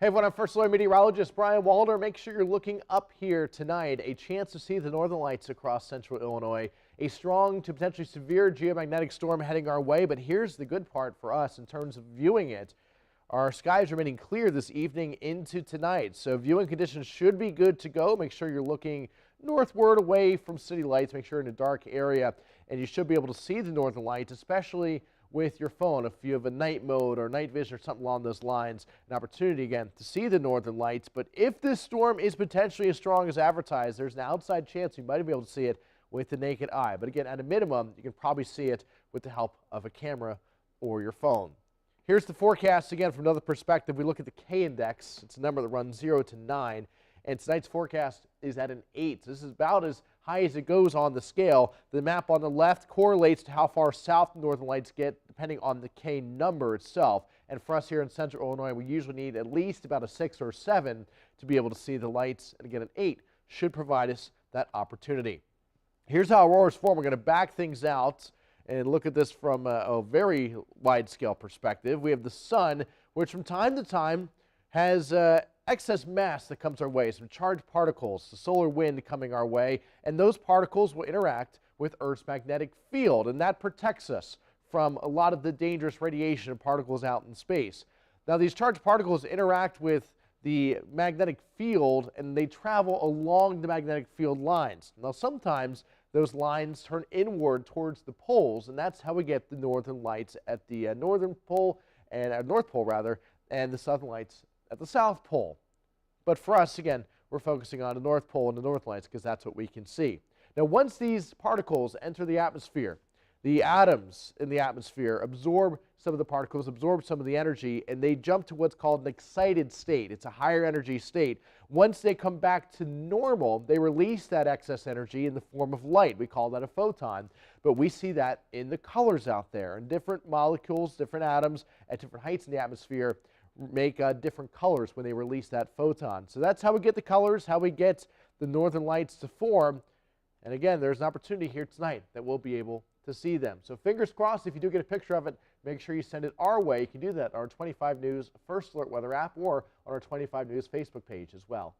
Hey everyone, I'm First Alert Meteorologist Brian Walder. Make sure you're looking up here tonight. A chance to see the northern lights across central Illinois. A strong to potentially severe geomagnetic storm heading our way, but here's the good part for us in terms of viewing it. Our skies remaining clear this evening into tonight, so viewing conditions should be good to go. Make sure you're looking northward away from city lights. Make sure you're in a dark area, and you should be able to see the northern lights, especially with your phone. If you have a night mode or night vision or something along those lines, an opportunity again to see the northern lights. But if this storm is potentially as strong as advertised, there's an outside chance you might be able to see it with the naked eye. But again, at a minimum, you can probably see it with the help of a camera or your phone. Here's the forecast again from another perspective. We look at the K index. It's a number that runs 0 to 9. And tonight's forecast is at an 8. So this is about as high as it goes on the scale. The map on the left correlates to how far south the northern lights get depending on the K number itself. And for us here in central Illinois, we usually need at least about a 6 or 7 to be able to see the lights. And again, an 8 should provide us that opportunity. Here's how auroras form. We're going to back things out and look at this from a very wide scale perspective. We have the sun, which from time to time has excess mass that comes our way, some charged particles, the solar wind coming our way, and those particles will interact with Earth's magnetic field, and that protects us from a lot of the dangerous radiation of particles out in space. Now, these charged particles interact with the magnetic field, and they travel along the magnetic field lines. Now, sometimes those lines turn inward towards the poles, and that's how we get the northern lights at the northern pole, and North Pole rather, and the southern lights at the South Pole. But for us, again, we're focusing on the North Pole and the North Lights because that's what we can see. Now, once these particles enter the atmosphere, the atoms in the atmosphere absorb some of the particles, absorb some of the energy, and they jump to what's called an excited state. It's a higher energy state. Once they come back to normal, they release that excess energy in the form of light. We call that a photon, but we see that in the colors out there. And different molecules, different atoms at different heights in the atmosphere make different colors when they release that photon. So that's how we get the colors, how we get the northern lights to form. And again, there's an opportunity here tonight that we'll be able to see them. So fingers crossed, if you do get a picture of it, make sure you send it our way. You can do that on our 25 News First Alert Weather app or on our 25 News Facebook page as well.